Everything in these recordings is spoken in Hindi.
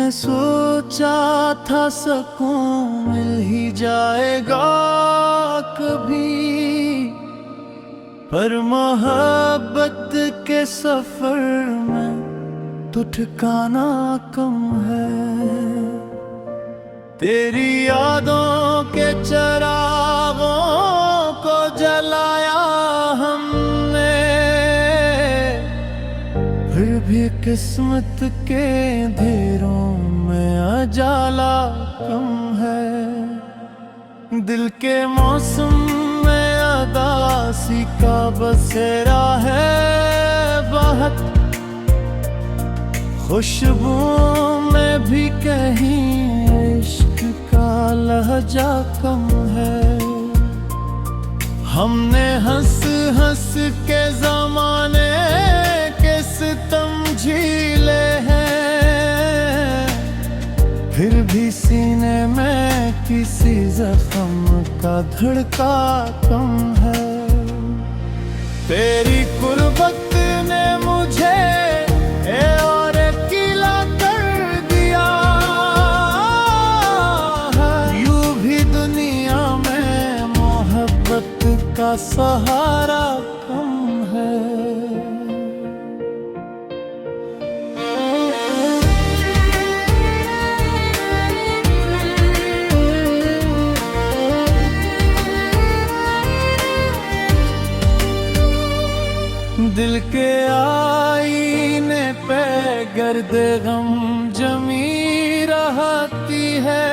मैं सोचा था सुकून मिल ही जाएगा कभी, पर मोहब्बत के सफर में तो ठिकाना कम है। तेरी यादों के चरागों को जलाया हमने, फिर भी किस्मत के अंधेरों में उजाला कम है। दिल के मौसम में उदासी का बसेरा है बहुत, खुशबुओं में भी कहीं इश्क का लहजा कम है। हमने हंस हंस के ज़माने के सितम झीले हैं, फिर भी सीने में किसी जख्म का धड़का कम है। तेरी कुर्बत ने मुझे और किला कर दिया है, यूं भी दुनिया में मोहब्बत का सहारा कम है। दिल के आईने पे गर्द गम जमी रहती है,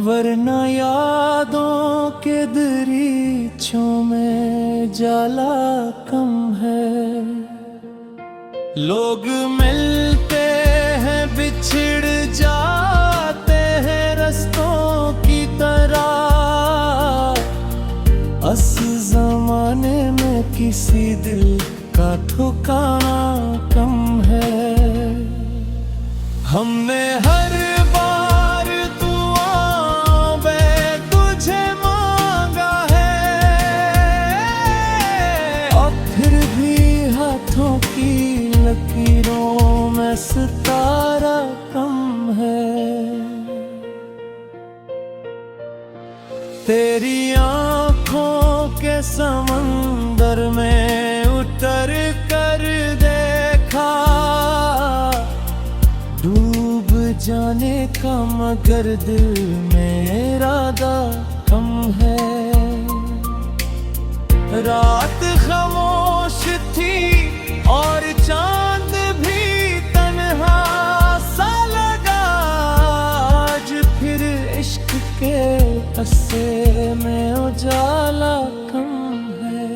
वरना यादों के दरीचों में जाला कम है। लोग मिलते हैं बिछड़ जाते हैं रस्तों की तरह, इस ज़माने में किसी दिल का ठिकाना कम है। हमने हर बार दुआओं में तुझे मांगा है, और फिर भी हाथों की लकीरों में सितारा कम है। तेरी आँखों के समंदर में उतर कर देखा, डूब जाने का मगर दिल में इरादा कम है। रात खामोश थी और चांद भी तन्हा सा लगा, आज फिर इश्क के अस्से में उजाला कम है।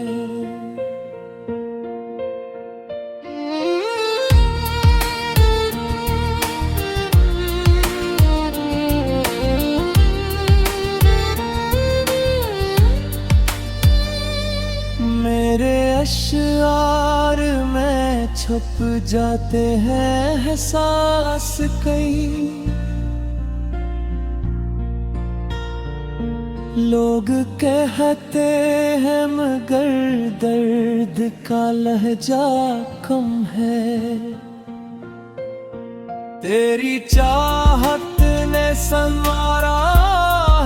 मेरे अश्आर में छुप जाते हैं एहसास कई, लोग कहते हैं मगर दर्द का लहजा कम है। तेरी चाहत ने संवारा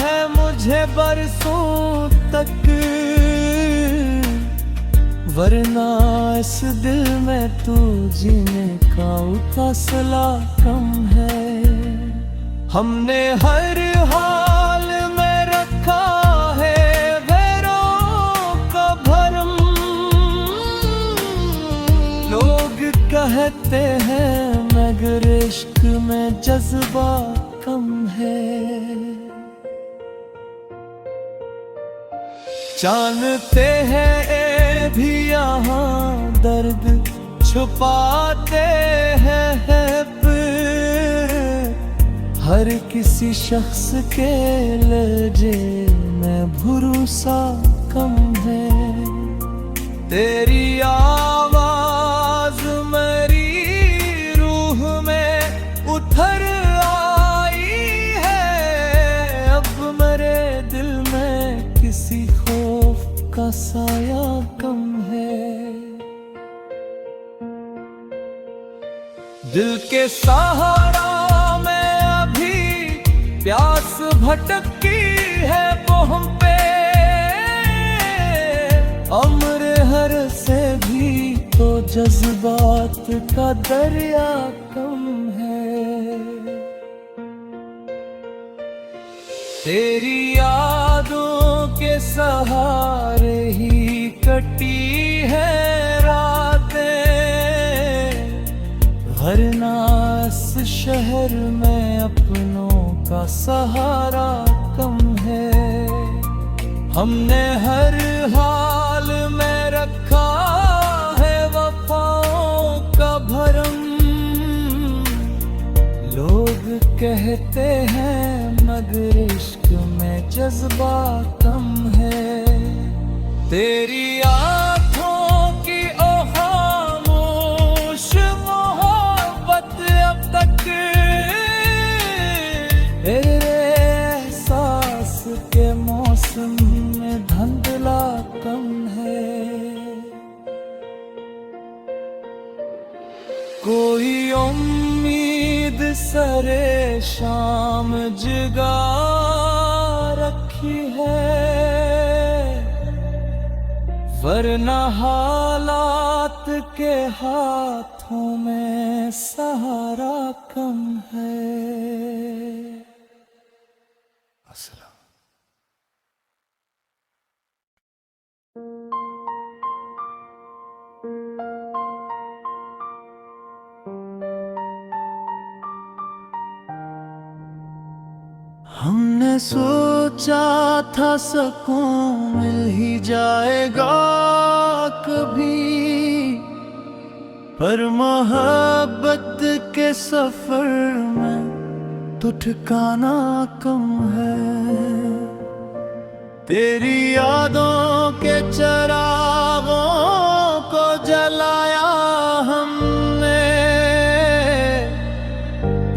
है मुझे बरसों तक, वरना इस दिल में तू जीने का फासला कम है। हमने हर हाल में रखा है गैरों का भरम, लोग कहते हैं मगर इश्क में जज्बा कम है। जानते हैं भी यहाँ दर्द छुपाते हैं, हर किसी शख्स के लहजे में भरोसा कम है। तेरी आवाज मेरी रूह में उतर आई है, अब मेरे दिल में किसी खौफ का साया कम है। दिल के सहारा में अभी प्यास भटकी है वो हम पे, अम्र हर से भी तो जज्बात का दरिया कम है। तेरी यादों के सहारे ही कटी है रातें, वरना इस शहर में अपनों का सहारा कम है। हमने हर हाल में रखा है वफाओं का भरम, लोग कहते हैं मगर इश्क में जज्बा कम है। तेरी आँखों की ओ खामोश मोहब्बत अब तक तेरे एहसास के मौसम में धुंधला कम है। कोई उम्मीद सरे शाम जगा रखी है, वरना हालात के हाथों में सहारा कम है। अस्सलाम। हमने सोचा था सुकून मिल ही जाएगा कभी, पर मोहब्बत के सफर में तो ठिकाना कम है। तेरी यादों के चरागों को जलाया हमने,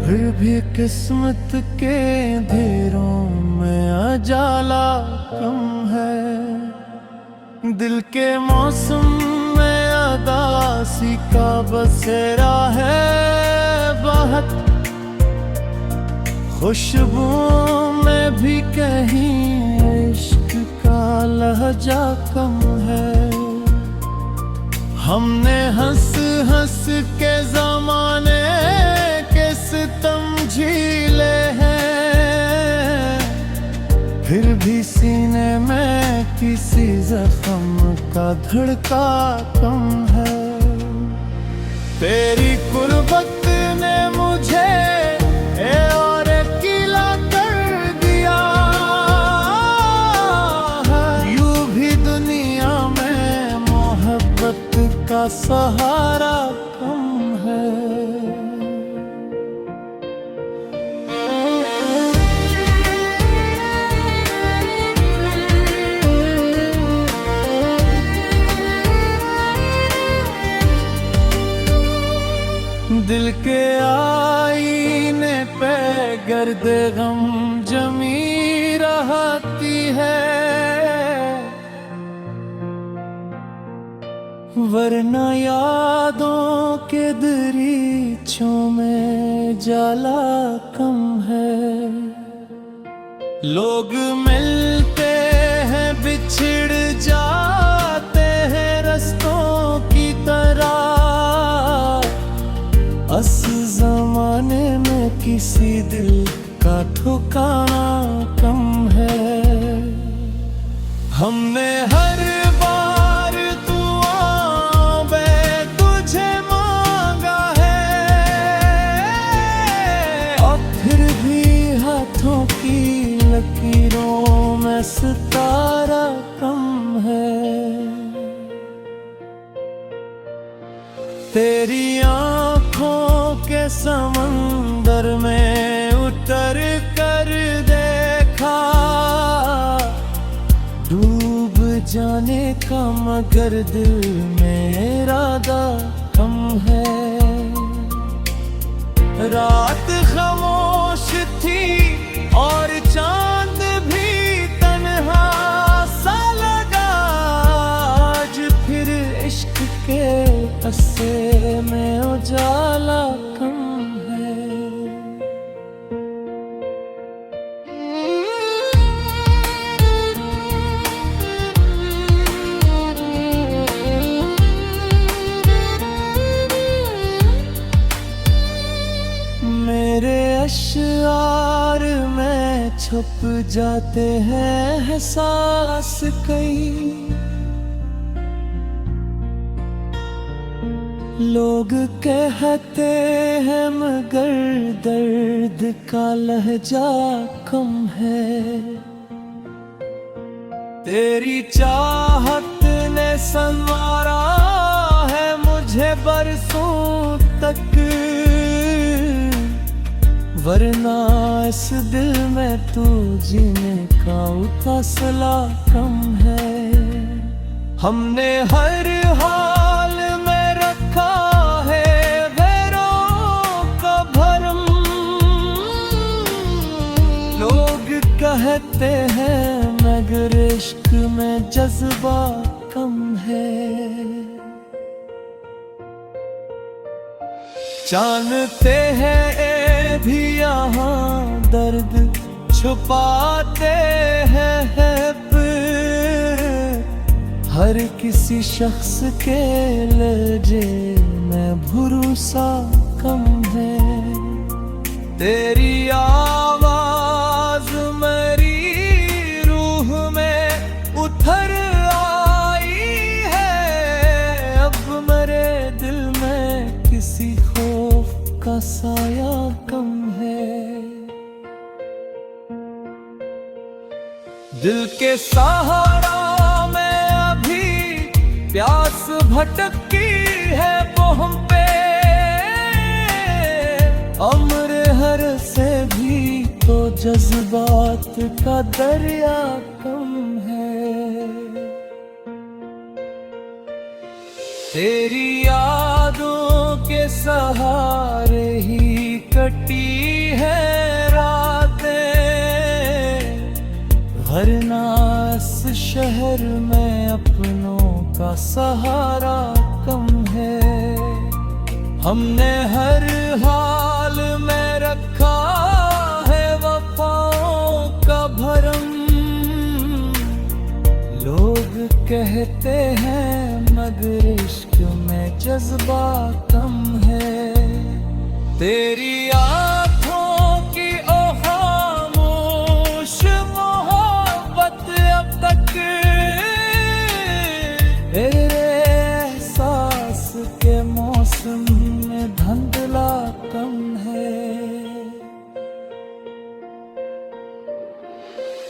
फिर भी किस्मत के अंधेरों में उजाला कम है। दिल के मौसम में उदासी का बसेरा है बहुत, खुशबुओं में भी कहीं इश्क का लहजा कम है। हमने हंस हंस के ज़माने के सितम झीले हैं, फिर भी सीने में किसी जख्म का धड़का कम है। तेरी कुर्बत ने मुझे और किला कर दिया है, यूं भी दुनिया में मोहब्बत का सहारा कम है। दिल के आईने पे गर्दे गम जमी रहती है, वरना यादों के दरीचों में जाला कम है। लोग मिलते हैं बिछड़ जाते हैं रस्तों की तरह, इस ज़माने में किसी दिल का ठिकाना कम है। हमने हर बार दुआओं में तुझे मांगा है, और फिर भी हाथों की लकीरों में सितारा कम है। तेरी आँखों के समंदर में उतर कर देखा, डूब जाने का मगर दिल में इरादा कम है। रात खामोश थी और चांद भी तन्हा सा लगा, आज फिर इश्क के अस्से में उजाला कम अशआर में छुप जाते हैं एहसास कई। लोग कहते हैं मगर दर्द का लहजा कम है। तेरी चाहत ने संवारा है मुझे बरसों तक, वरना इस दिल में तू जीने का फैसला कम है। हमने हर हाल में रखा है गैरों का भरम। लोग कहते हैं मगर इश्क में जज्बा कम है। जानते हैं ये भी यहाँ दर्द छुपाते हैं पर हर किसी शख्स के लहजे में भरोसा कम है। तेरी आवाज मेरी रूह में उतर आई है। अब मेरे दिल में किसी खौफ का साया कम है। दिल के सहारा में अभी प्यास भटकी है वो हम पे। अम्र हर से भी तो जज्बात का दरिया कम है। तेरी यादों के सहारे ही कटी है रातें, वरना इस शहर में अपनों का सहारा कम है। हमने हर हाल में रखा है वफाओं का भरम। लोग कहते हैं मगर इश्क में जज्बा कम है। तेरी आँखों की ओ खामोश मोहब्बत अब तक तेरे एहसास के मौसम में धुंधला कम है।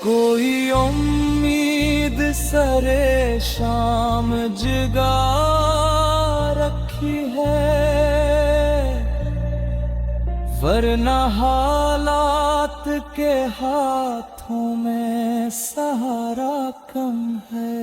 कोई उम्मीद सरे शाम जगा रखी है, वरना हालात के हाथों में सहारा कम है।